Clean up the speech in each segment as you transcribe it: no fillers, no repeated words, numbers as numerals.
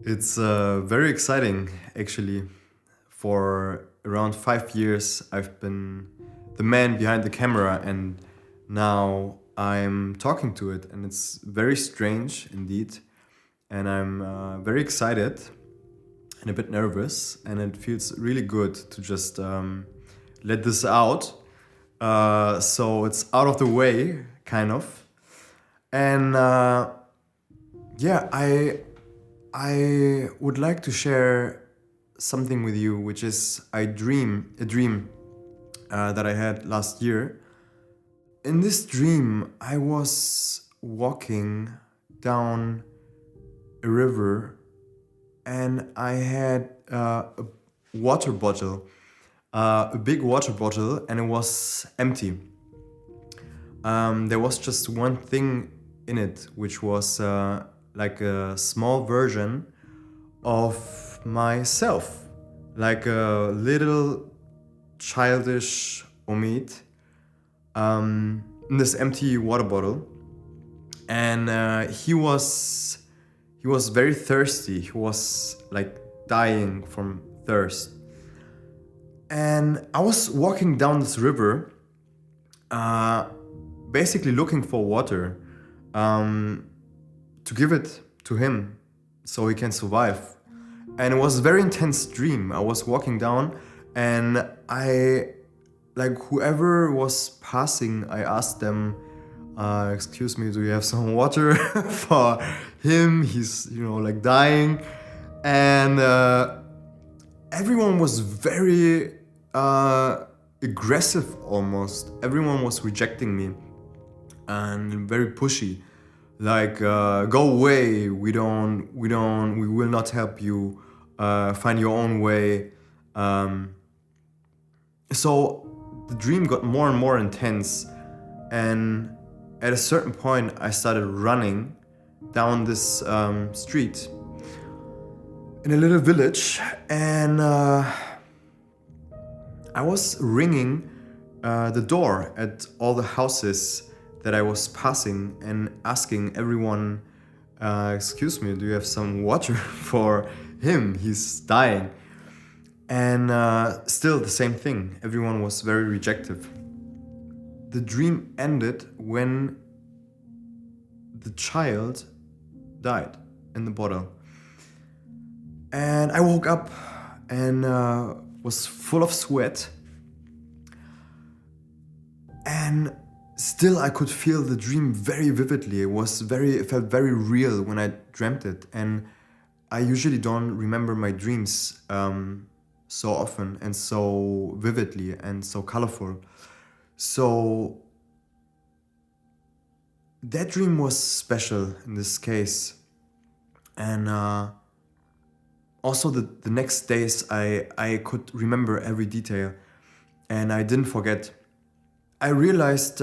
It's very exciting, actually. For around 5 years, I've been the man behind the camera, and now I'm talking to it, and it's very strange indeed. And I'm very excited and a bit nervous, and it feels really good to just let this out. So it's out of the way, kind of. And yeah, I would like to share something with you, which is a dream that I had last year. In this dream, I was walking down a river, and I had a water bottle, a big water bottle, and it was empty. There was just one thing in it, which was like a small version of myself, like a little childish Omid in this empty water bottle, and he was very thirsty. He was like dying from thirst, and I was walking down this river, basically looking for water to give it to him so he can survive. And it was a very intense dream. I was walking down, and like whoever was passing, I asked them, excuse me, do you have some water for him? He's, like dying. And everyone was very aggressive almost. Everyone was rejecting me and very pushy. Like, go away, we will not help you, find your own way. So the dream got more and more intense, and at a certain point I started running down this street in a little village, and I was ringing the door at all the houses that I was passing and asking everyone, excuse me, do you have some water for him? He's dying. And still the same thing. Everyone was very rejective. The dream ended when the child died in the bottle. And I woke up and was full of sweat. And still I could feel the dream very vividly. It felt very real when I dreamt it. And I usually don't remember my dreams so often and so vividly and so colorful. So that dream was special in this case. And also the next days I could remember every detail, and I didn't forget. I realized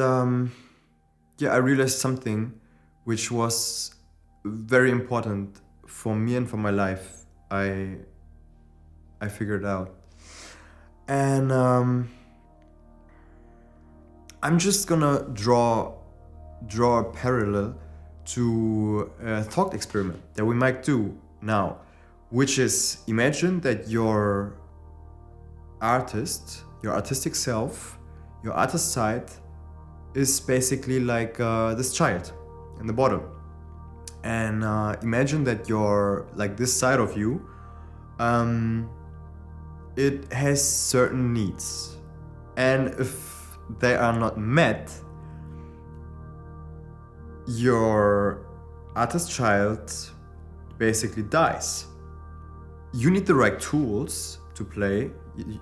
something which was very important for me and for my life. I figured out. And I'm just gonna draw a parallel to a thought experiment that we might do now, which is, imagine that your artistic self, your artist side, is basically like this child in the bottom. And imagine that this side of you, it has certain needs. And if they are not met, your artist child basically dies. You need the right tools to play.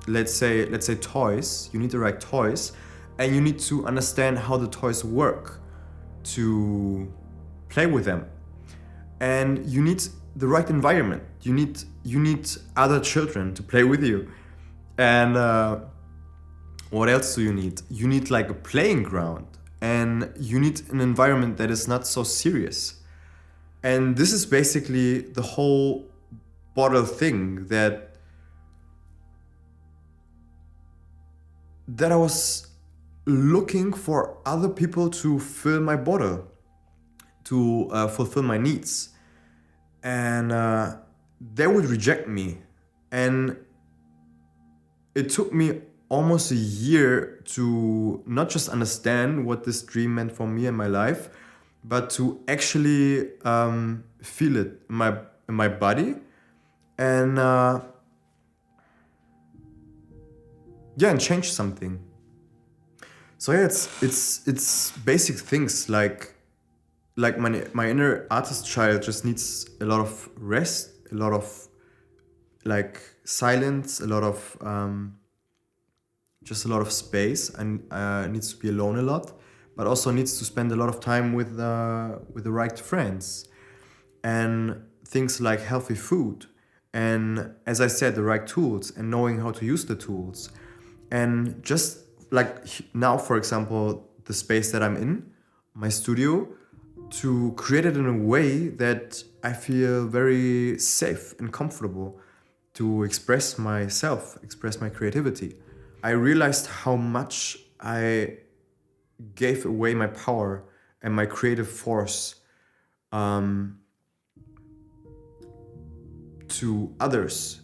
Let's say toys. You need the right toys, and you need to understand how the toys work to play with them. And you need the right environment. You need other children to play with you. And what else do you need? You need like a playing ground, and you need an environment that is not so serious. And this is basically the whole bottle thing that I was looking for other people to fill my bottle, to fulfill my needs. And they would reject me. And it took me almost a year to not just understand what this dream meant for me and my life, but to actually feel it in my body. And and change something. So yeah, it's basic things like my inner artist child just needs a lot of rest, a lot of like silence, a lot of just a lot of space, and needs to be alone a lot, but also needs to spend a lot of time with the right friends, and things like healthy food, and as I said, the right tools, and knowing how to use the tools. And just like now, for example, the space that I'm in, my studio, to create it in a way that I feel very safe and comfortable to express myself, express my creativity. I realized how much I gave away my power and my creative force to others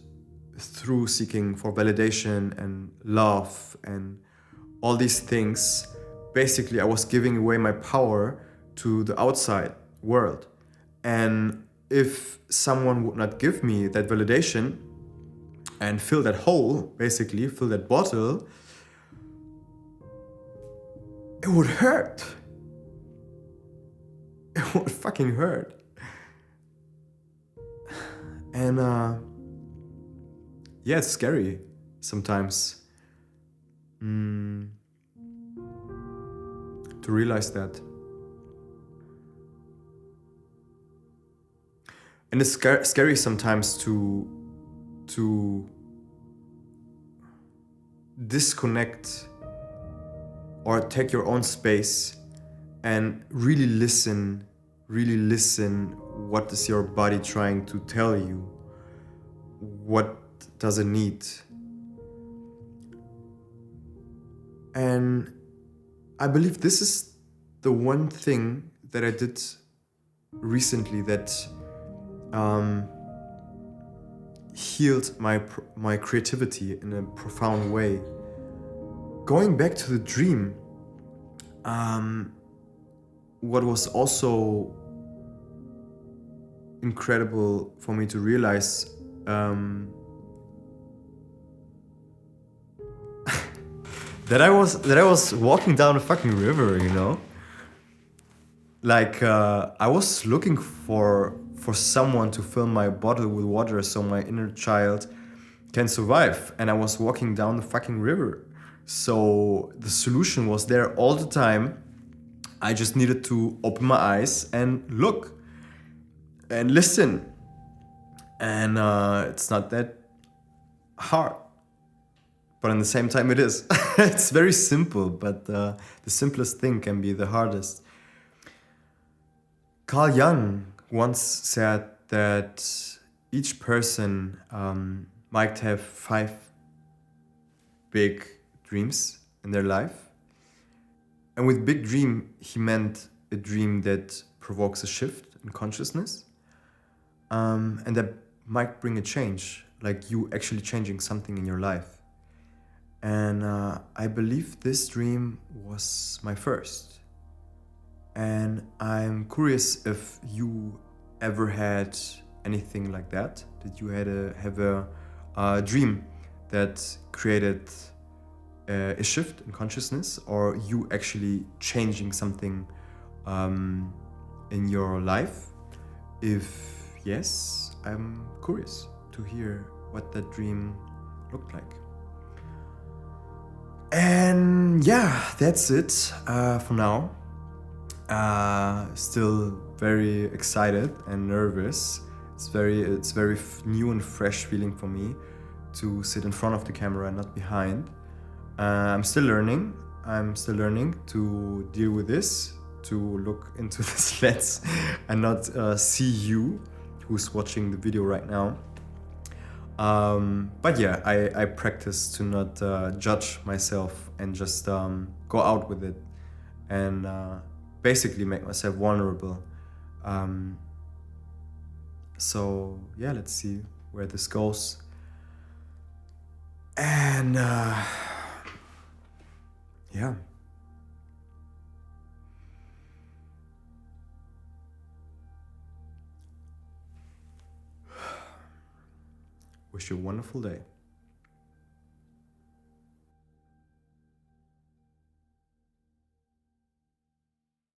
through seeking for validation and love and all these things. Basically, I was giving away my power to the outside world. And if someone would not give me that validation and fill that hole, basically, fill that bottle, it would hurt. It would fucking hurt. And yeah, it's scary sometimes to realize that. And it's scary sometimes to disconnect or take your own space and really listen what is your body trying to tell you, what does it need. And I believe this is the one thing that I did recently that healed my creativity in a profound way. Going back to the dream, what was also incredible for me to realize that I was walking down a fucking river, you know? Like I was looking for someone to fill my bottle with water so my inner child can survive, and I was walking down the fucking river. So the solution was there all the time. I just needed to open my eyes and look and listen. And it's not that hard. But at the same time it is. It's very simple, but the simplest thing can be the hardest. Carl Jung once said that each person might have 5 big dreams in their life. And with big dream, he meant a dream that provokes a shift in consciousness. And that might bring a change, like you actually changing something in your life. And I believe this dream was my first. And I'm curious if you ever had anything like that. Did you have a dream that created a shift in consciousness, or you actually changing something in your life? If yes, I'm curious to hear what that dream looked like. And yeah, that's it for now. Still very excited and nervous. It's very new and fresh feeling for me to sit in front of the camera and not behind. I'm still learning. I'm still learning to deal with this, to look into this lens and not see you who's watching the video right now. But yeah, I practice to not judge myself and just go out with it and basically make myself vulnerable. So yeah, let's see where this goes. And yeah. Wish you a wonderful day.